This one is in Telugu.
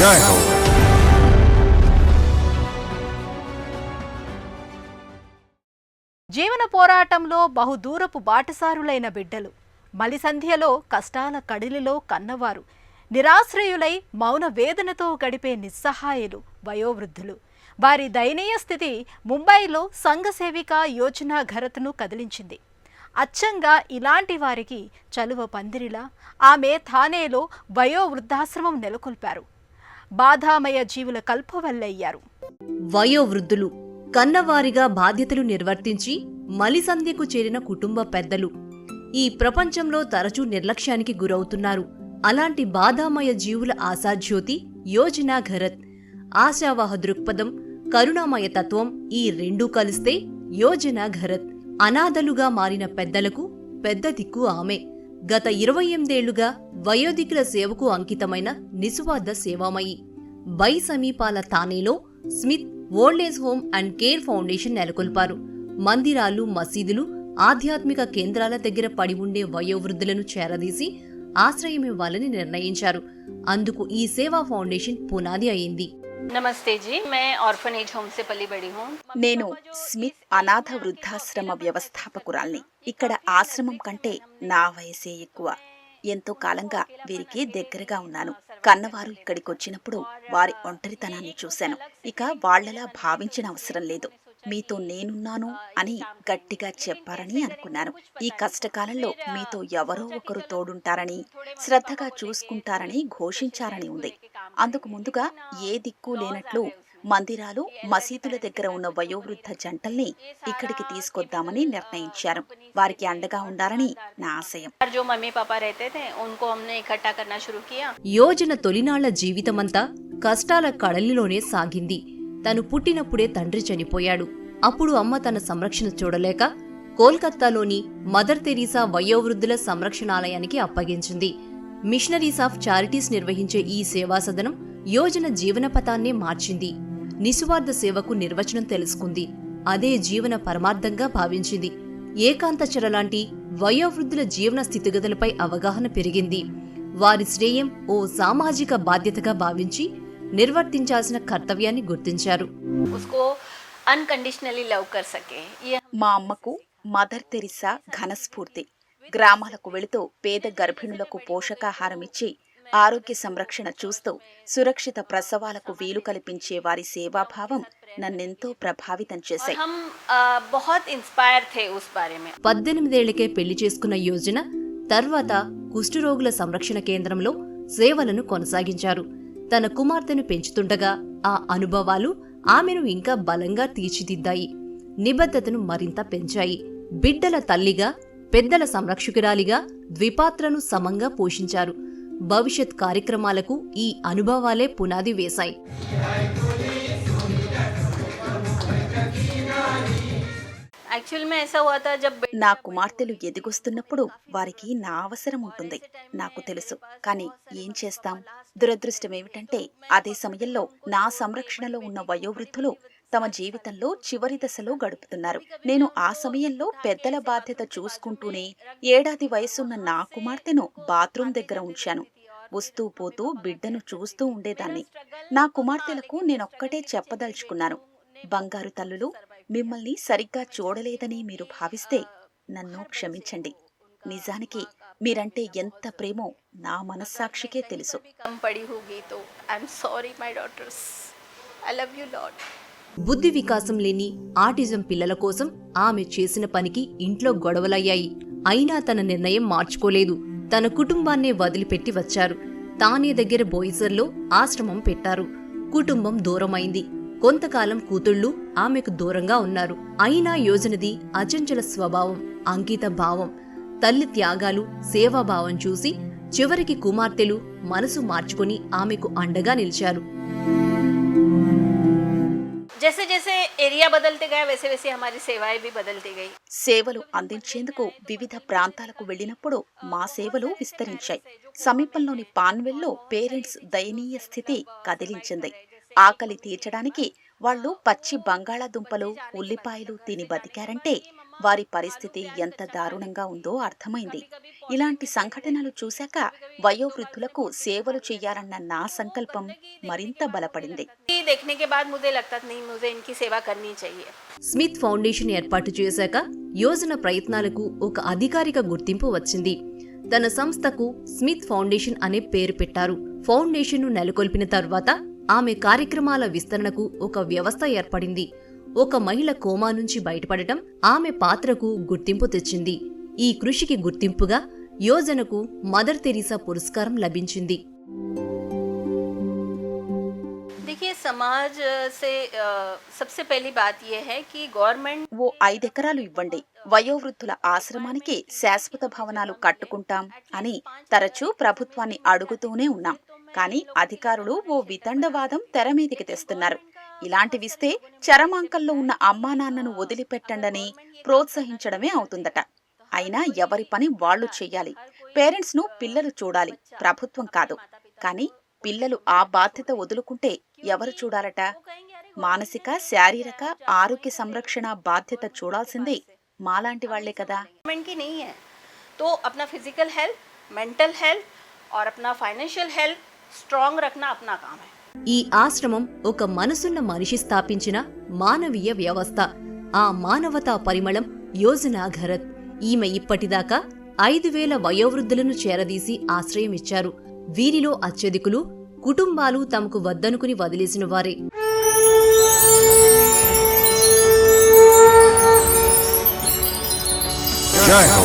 जय हो। జీవన పోరాటంలో బహుదూరపు బాటసారులైన బిడ్డలు, మలిసంధ్యలో కష్టాల కడిలిలో కన్నవారు, నిరాశ్రయులై మౌన వేదనతో గడిపే నిస్సహాయులు, వయోవృద్ధులు. వారి దయనీయ స్థితి ముంబైలో సంఘసేవిక యోజనా ఘరత్ను కదిలించింది. అచ్చంగా ఇలాంటి వారికి చలువ పందిరిలా ఆమె థానేలో వయోవృద్ధాశ్రమం నెలకొల్పారు. బాధామయ జీవుల కల్పవల్లయ్యారు. వయోవృద్ధులు కన్నవారిగా బాధ్యతలు నిర్వర్తించి మలిసంధ్యకు చేరిన కుటుంబ పెద్దలు ఈ ప్రపంచంలో తరచూ నిర్లక్ష్యానికి గురవుతున్నారు. అలాంటి బాధామయ జీవుల ఆశాజ్యోతి యోజనా ఘరత్. ఆశావాహ దృక్పథం, కరుణామయ తత్వం ఈ రెండూ కలిస్తే యోజనా ఘరత్. అనాథలుగా మారిన పెద్దలకు పెద్ద దిక్కు ఆమె. గత 28 ఏళ్లుగా వయోధికుల సేవకు అంకితమైన నిస్వార్థ సేవామయి. బై సమీపాల తానేలో Smith old age home and care foundation నెలకొల్పారు. మందిరాలు, మసీదులు, ఆధ్యాత్మిక కేంద్రాల దగ్గర పడి ఉండే వయోవృద్ధులను చేరదీసి ఆశ్రయమివ్వాలని నిర్ణయించారు. అందుకు ఈ సేవా ఫౌండేషన్ పునాది అయింది. నమస్తే జీ, మే ఆర్ఫనేజ్ హోమ్ సే పల్లి బడి హూం. నేను స్మిత్ అనాథ వృద్ధాశ్రమ వ్యవస్థాపకురాల్ని. ఇక్కడ ఆశ్రమం కంటే నా వయసే ఎక్కువ. ఎంతో కాలంగా వీరికి దగ్గరగా ఉన్నాను. కన్నవారు ఇక్కడికొచ్చినప్పుడు వారి ఒంటరితనాన్ని చూశాను. ఇక వాళ్లలా భావించిన అవసరం లేదు. మీతో నేనున్నాను అని గట్టిగా చెప్పారని అనుకున్నాను. ఈ కష్టకాలంలో మీతో ఎవరో ఒకరు తోడుంటారని, శ్రద్ధగా చూసుకుంటారని ఘోషించారని ఉంది. అందుకు ముందుగా ఏ దిక్కు లేనట్లు మందిరాలు, మసీదుల దగ్గర ఉన్న వయోవృద్ధ జంటల్ని ఇక్కడికి తీసుకొద్దామని నిర్ణయించారు. వారికి అండగా ఉండాలని నా ఆశయం. యోజన తొలినాళ్ల జీవితమంతా కష్టాల కడలిలోనే సాగింది. తను పుట్టినప్పుడే తండ్రి చనిపోయాడు. అప్పుడు అమ్మ తన సంరక్షణ చూడలేక కోల్కత్తాలోని మదర్ తెరీసా వయోవృద్ధుల సంరక్షణాలయానికి అప్పగించింది. మిషనరీస్ ఆఫ్ చారిటీస్ నిర్వహించే ఈ సేవా సదనం యోజన జీవనపథాన్నే మార్చింది. నిస్వార్థ సేవకు నిర్వచనం తెలుసుకుంది. అదే జీవన పరమార్థంగా భావించింది. ఏకాంతచరలాంటి వయోవృద్ధుల జీవన స్థితిగతులపై అవగాహన పెరిగింది. వారి శ్రేయం ఓ సామాజిక బాధ్యతగా భావించి నిర్వర్తించాల్సిన కర్తవ్యాన్ని గుర్తించారు. మా అమ్మకు మదర్ తెరీసా ఘనస్ఫూర్తి. గ్రామాలకు వెళుతూ పేద గర్భిణులకు పోషకాహారమిచ్చి ఆరోగ్య సంరక్షణ చూస్తూ సురక్షిత ప్రసవాలకు వీలు కల్పించే వారి సేవాభావం నన్నెంతో ప్రభావితం చేశాయి. 18 ఏళ్లకే పెళ్లి చేసుకున్న యోజన తర్వాత కుష్ఠరోగుల సంరక్షణ కేంద్రంలో సేవలను కొనసాగించారు. తన కుమార్తెను పెంచుతుండగా ఆ అనుభవాలు ఆమెను ఇంకా బలంగా తీర్చిదిద్దాయి. నిబద్ధతను మరింత పెంచాయి. బిడ్డల తల్లిగా, పెద్దల సంరక్షకురాలిగా ద్విపాత్రను సమంగా పోషించారు. భవిష్యత్ కార్యక్రమాలకు ఈ అనుభవాలే పునాది వేశాయి. నా కుమార్తెలు ఎదిగొస్తున్నప్పుడు వారికి నా అవసరం ఉంటుంది, నాకు తెలుసు. కానీ ఏం చేస్తాం? దురదృష్టమేమిటంటే అదే సమయంలో నా సంరక్షణలో ఉన్న వయోవృద్ధులు తమ జీవితంలో చివరి దశలో గడుపుతున్నారు. నేను ఆ సమయంలో పెద్దల బాధ్యత చూసుకుంటూనే ఏడాది వయసున్న నా కుమార్తెను బాత్రూం దగ్గర ఉంచాను. వస్తూ పోతూ బిడ్డను చూస్తూ ఉండేదాన్ని. నా కుమార్తెలకు నేనొక్కటే చెప్పదలుచుకున్నాను. బంగారు తల్లులు, మిమ్మల్ని సరిగ్గా చూడలేదని మీరు భావిస్తే నన్ను క్షమించండి. నిజానికి మీరంటే ఎంత ప్రేమో నా మనస్సాక్షికే తెలుసు. బుద్ధి వికాసం లేని ఆటిజం పిల్లల కోసం ఆమె చేసిన పనికి ఇంట్లో గొడవలయ్యాయి. అయినా తన నిర్ణయం మార్చుకోలేదు. తన కుటుంబాన్నే వదిలిపెట్టి వచ్చారు. తానే దగ్గర బోయిసర్లో ఆశ్రమం పెట్టారు. కుటుంబం దూరమైంది. కొంతకాలం కూతుళ్లు ఆమెకు దూరంగా ఉన్నారు. అయినా యోజనది అచంచల స్వభావం, అంకిత భావం, తల్లి త్యాగాలు, సేవాభావం చూసి చివరికి కుమార్తెలు మనసు మార్చుకుని ఆమెకు అండగా నిలిచారు. जैसे जैसे एरिया बदलते गया वैसे वैसे हमारी सेवाएं भी बदलती गई. సేవలు అందించేందుకు వివిధ ప్రాంతాలకు వెళ్లినప్పుడు మా సేవలు విస్తరించాయి. సమీపంలోని పాన్వెల్లో పేరెంట్స్ దయనీయ స్థితి కదిలించింది. ఆకలి తీర్చడానికి వాళ్లు పచ్చి బంగాళాదుంపలు, ఉల్లిపాయలు తిని బతికారంటే వారి పరిస్థితి ఎంత దారుణంగా ఉందో అర్థమైంది. ఇలాంటి సంఘటనలు చూశాక వయోవృద్ధులకు సేవలు చెయ్యాలన్న నా సంకల్పం మరింత బలపడింది. देखने के बाद मुझे लगता नहीं मुझे इनकी सेवा करनी चाहिए. స్మిత్ ఫౌండేషన్ ఏర్పాటు చేశాక యోజన ప్రయత్నాలకు ఒక అధికారిక గుర్తింపు వచ్చింది. తన సంస్థకు స్మిత్ ఫౌండేషన్ అనే పేరు పెట్టారు. ఫౌండేషన్ను నెలకొల్పిన తర్వాత ఆమె కార్యక్రమాల విస్తరణకు ఒక వ్యవస్థ ఏర్పడింది. ఒక మహిళ కోమా నుంచి బయటపడటం ఆమె పాత్రకు గుర్తింపు తెచ్చింది. ఈ కృషికి గుర్తింపుగా యోజనకు మదర్ తెరీసా పురస్కారం లభించింది. देखिए समाज से सबसे पहली बात यह है कि गवर्नमेंट ఓ 5 ఎకరాలు ఇవ్వండి, వయోవృద్ధుల ఆశ్రమానికి శాశ్వత భవనాలు కట్టుకుంటాం అని తరచూ ప్రభుత్వాన్ని అడుగుతూనే ఉన్నాం. కానీ అధికారులు ఓ వితండవాదం తెరమీదికి తెస్తున్నారు. ఇలాంటివిస్తే చరమాంకంలో ఉన్న అమ్మా నాన్నను వదిలిపెట్టండని ప్రోత్సహించడమే అవుతుందట. అయినా ఎవరి పని వాళ్లు చెయ్యాలి. పేరెంట్స్ ను పిల్లలు చూడాలి, ప్రభుత్వం కాదు. కానీ పిల్లలు ఆ బాధ్యత వదులుకుంటే ఎవరు చూడాలట? మానసిక శారీరక ఆరోగ్య సంరక్షణ బాధ్యత చూడాల్సిందే మాలాంటి వాళ్లే కదా. गवर्नमेंट की नहीं है तो अपना फिजिकल हेल्थ, मेंटल हेल्थ और अपना फाइनेंशियल हेल्थ स्ट्रांग रखना अपना काम है. ఈ ఆశ్రమం ఒక మనసున్న మనిషి స్థాపించిన మానవీయ వ్యవస్థ. ఆ మానవతా పరిమళం యోజనా ఘరత్. ఈమె ఇప్పటిదాకా 5,000 వయోవృద్ధులను చేరదీసి ఆశ్రయమిచ్చారు. వీరిలో అత్యధికులు కుటుంబాలు తమకు వద్దనుకుని వదిలేసిన వారే. జై హో.